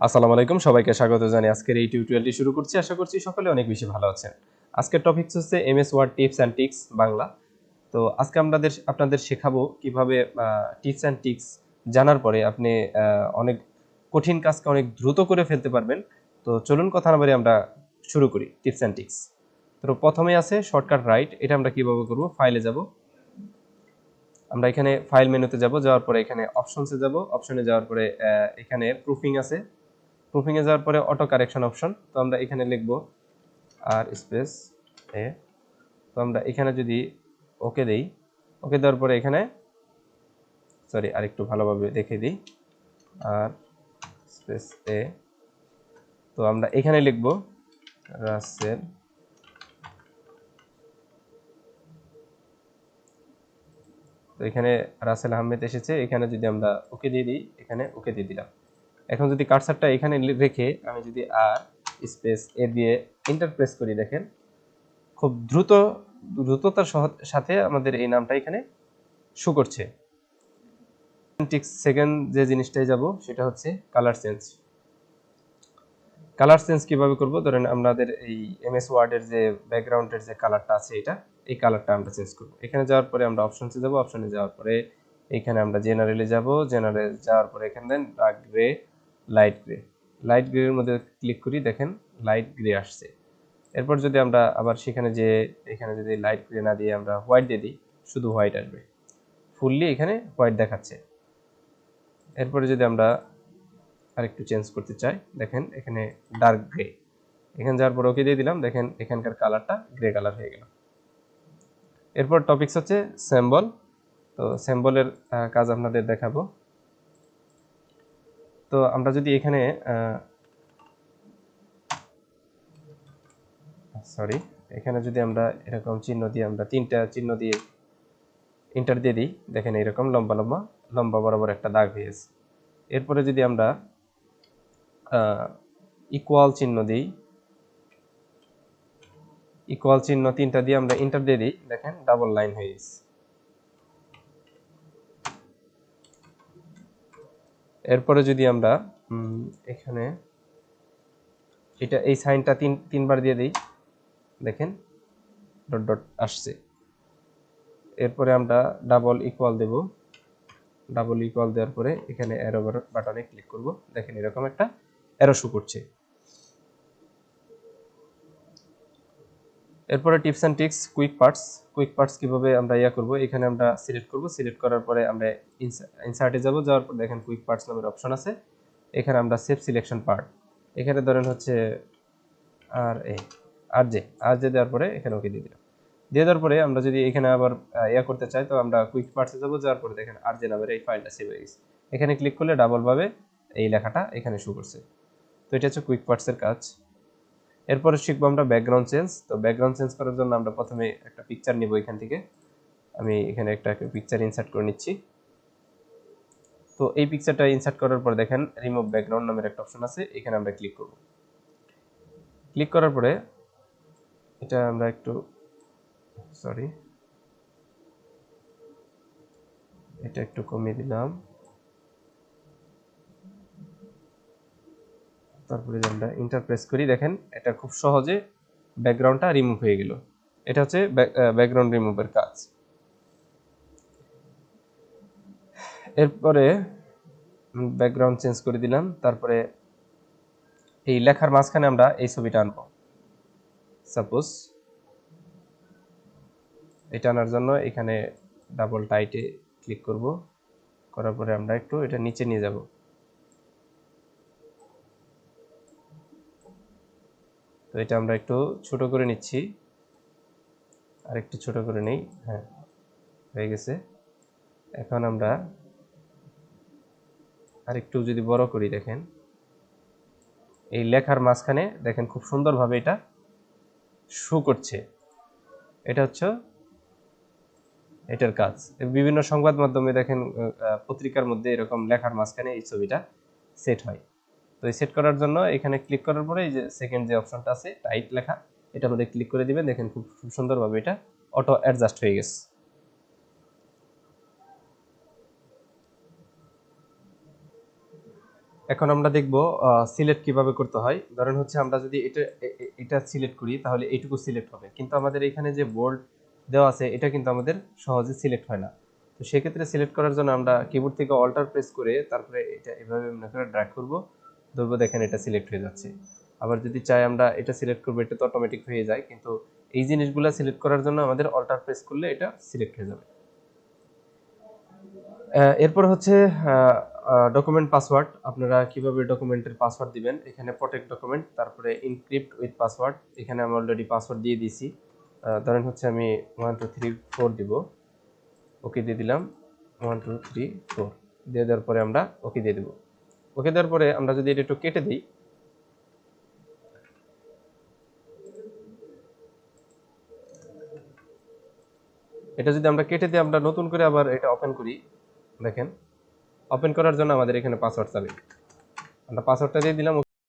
আসসালামু আলাইকুম, সবাইকে স্বাগত জানাই আজকের এই টিউটোরিয়ালটি শুরু করছি। আশা করছি সকলে অনেক বেশি ভালো আছেন। আজকের টপিক হচ্ছে MS Word tips and tricks Bangla. তো আজকে আপনাদের শেখাবো কিভাবে টিপস অ্যান্ড ট্রিক্স জানার পরে আপনি অনেক কঠিন কাজকে অনেক দ্রুত করে ফেলতে পারবেন। তো চলুন কথা না বাড়িয়ে আমরা শুরু করি টিপস অ্যান্ড ট্রিক্স। তো প্রথমে আছে শর্টকাট রাইট। এটা আমরা কিভাবে করব? ফাইলে যাব, আমরা এখানে ফাইল মেনুতে যাব, যাওয়ার পরে এখানে অপশনসে যাব, অপশনে যাওয়ার পরে এখানে প্রুফিং আছে, প্রুফিং এ যাওয়ার পরে অটো কারেকশন অপশন। তো আমরা এখানে লিখব আর স্পেস এ। তো আমরা এখানে যদি ওকে দেই, ওকে দেওয়ার পরে এখানে আরেকটু ভালোভাবে দেখে দিই, আর স্পেস এ। তো আমরা এখানে লিখব রাসেল। তো এখানে রাসেল আহমেদ এসেছে, এখানে যদি আমরা ওকে দিয়ে দিই, এখানে ওকে দিয়ে দিলাম। এখন যদি কার্সারটা এখানে রেখে আমি যদি আর স্পেস এ দিয়ে এন্টার প্রেস করি, দেখেন খুব দ্রুততার সাথে আমাদের এই নামটা এখানে শো করছে। ঠিক সেকেন্ড যে জিনিসটাই যাব সেটা হচ্ছে কালার চেঞ্জ। কালার চেঞ্জ কিভাবে করব? ধরেন আমাদের এই এমএস ওয়ার্ডের যে ব্যাকগ্রাউন্ডের যে কালারটা আছে, এই কালারটা আমরা চেঞ্জ করব। এখানে যাওয়ার পরে আমরা অপশনসে যাব, অপশনে যাওয়ার পরে এখানে আমরা জেনারেলে যাব, জেনারেল যাওয়ার পরে এখানে then dark grey, light grey. Light grey এর মধ্যে ক্লিক করি, দেখেন লাইট গ্রে আসছে। এরপর যদি আমরা আবার সেখানে যে এখানে যদি লাইট গ্রে না দিয়ে আমরা হোয়াইট দিয়ে দিই, শুধু হোয়াইট আসবে, ফুললি এখানে হোয়াইট দেখাচ্ছে। এরপরে যদি আমরা আরেকটু চেঞ্জ করতে চাই, দেখেন এখানে ডার্ক গ্রে, এখানে যাওয়ার পর ওকে দিয়ে দিলাম, দেখেন এখানকার কালারটা গ্রে কালার হয়ে গেল। এরপর টপিকস হচ্ছে সিম্বল। তো সিম্বলের কাজ আপনাদের দেখাবো। তো আমরা যদি এখানে এখানে যদি আমরা এরকম চিহ্ন দিয়ে, আমরা তিনটা চিহ্ন দিয়ে এন্টার দিয়ে দিই, দেখেন এরকম লম্বা লম্বা লম্বা বরাবর একটা দাগ হয়েছে। এরপরে যদি আমরা ইকুয়াল চিহ্ন দিই, ইকুয়াল চিহ্ন তিনটা দিয়ে আমরা এন্টার দিয়ে দিই, দেখেন ডাবল লাইন হয়ে গেছে। এরপরে যদি আমরা এখানে এই সাইনটা তিনবার দিয়ে দিই, দেখেন ডট ডট আসছে। এরপরে আমরা ডাবল ইকুয়াল দেব, ডাবল ইকুয়াল দেওয়ার পরে এখানে অ্যারো বাটনে ক্লিক করব, দেখেন এরকম একটা অ্যারো শো করছে। এরপরে tips and tricks quick parts কিভাবে আমরা করব? এখানে আমরা সিলেক্ট করব, সিলেক্ট করার পরে আমরা ইনসার্টে যাব, যাওয়ার পর দেখেন কুইক পার্টস নামের অপশন আছে, এখানে আমরা সেভ সিলেকশন পার্ট, এখানে ধরেন হচ্ছে আর জে দেওয়ার পরে এখানে ওকে দিয়ে দিলাম। দিয়ে দেওয়ার পরে আমরা যদি এখানে আবার করতে চাই, তো আমরা কুইক পার্টসে যাব, যাওয়ার পরে দেখেন আর জে নামের এই ফাইলটা সেভ হয়ে গেছে। এখানে ক্লিক করলে ডাবল ভাবে এই লেখাটা এখানে শো করছে। তো এটা হচ্ছে কুইক পার্টসের কাজ। এরপরে শিখবো আমরা ব্যাকগ্রাউন্ড চেঞ্জ। তো ব্যাকগ্রাউন্ড চেঞ্জ করার জন্য আমরা প্রথমে একটা পিকচার নিব, এখান থেকে আমি এখানে একটা পিকচার ইনসার্ট করে নিচ্ছি। তো এই পিকচারটা ইনসার্ট করার পর দেখেন রিমুভ ব্যাকগ্রাউন্ড নামের একটা অপশন আছে, এখানে আমরা ক্লিক করব। ক্লিক করার পরে এটা আমরা একটু এটা একটু কমিয়ে দিলাম। তারপরে আমরা ইন্টার প্রেস করি, দেখেন এটা খুব সহজে ব্যাকগ্রাউন্ডটা রিমুভ হয়ে গেল। এটা হচ্ছে ব্যাকগ্রাউন্ড রিমুভের কাজ। এরপরে ব্যাকগ্রাউন্ড চেঞ্জ করে দিলাম, তারপরে এই লেখার মাঝখানে আমরা এই ছবিটা আনবো। সাপোজ এটা আনার জন্য এখানে ডাবল টাইটে ক্লিক করব, করার পরে আমরা একটু এটা নিচে নিয়ে যাব। তো এটা আমরা একটু ছোট করে নিচ্ছি, আর একটু ছোট করে নেই। হ্যাঁ, হয়ে গেছে। এখন আমরা আর একটু যদি বড় করি, দেখেন এই লেখার মাঝখানে দেখেন খুব সুন্দরভাবে এটা শো করছে। এটা হচ্ছে এটার কাজ। বিভিন্ন সংবাদ মাধ্যমে দেখেন, পত্রিকার মধ্যে এরকম লেখার মাঝখানে এই ছবিটা সেট হয়। তো এই সেট করার জন্য এখানে ক্লিক করার পরে এই যে সেকেন্ড যে অপশনটা আছে টাইট লেখা, এটা মধ্যে ক্লিক করে দিবেন, দেখেন খুব সুন্দরভাবে এটা অটো অ্যাডজাস্ট হয়ে গেছে। এখন আমরা দেখব সিলেক্ট কিভাবে করতে হয়। ধরেন হচ্ছে আমরা যদি এটা সিলেক্ট করি তাহলে এইটুকু সিলেক্ট হবে, কিন্তু আমাদের এখানে যে বোল্ড দেওয়া আছে এটা কিন্তু আমাদের সহজে সিলেক্ট হয় না। তো সেক্ষেত্রে সিলেক্ট করার জন্য আমরা কিবোর্ড থেকে অল্টার প্রেস করে তারপরে এটা এভাবে মনে করে ড্র্যাগ করব, ধরবো, দেখেন এটা সিলেক্ট হয়ে যাচ্ছে। আবার যদি চাই আমরা এটা সিলেক্ট করবো, এটা তো অটোমেটিক হয়ে যায়, কিন্তু এই জিনিসগুলো সিলেক্ট করার জন্য আমাদের অল্টার প্রেস করলে এটা সিলেক্ট হয়ে যাবে। এরপর হচ্ছে ডকুমেন্ট পাসওয়ার্ড। আপনারা কিভাবে ডকুমেন্টের পাসওয়ার্ড দিবেন, এখানে প্রোটেক্ট ডকুমেন্ট, তারপরে ইনক্রিপ্ট উইথ পাসওয়ার্ড। এখানে আমি অলরেডি পাসওয়ার্ড দিয়ে দিয়েছি। ধরেন হচ্ছে আমি 1 2 3 4 দিব, ওকে দিয়ে দিলাম। 1 2 3 4 দিয়ে দেওয়ার পরে আমরা ওকে দিয়ে দেবো। ওকে দেওয়ার পরে আমরা যদি এটা একটু কেটে দিই, এটা যদি আমরা কেটে দিয়ে আমরা নতুন করে আবার এটা ওপেন করি, দেখেন ওপেন করার জন্য আমাদের এখানে পাসওয়ার্ড চাবে। আমরা পাসওয়ার্ডটা দিয়ে দিলাম।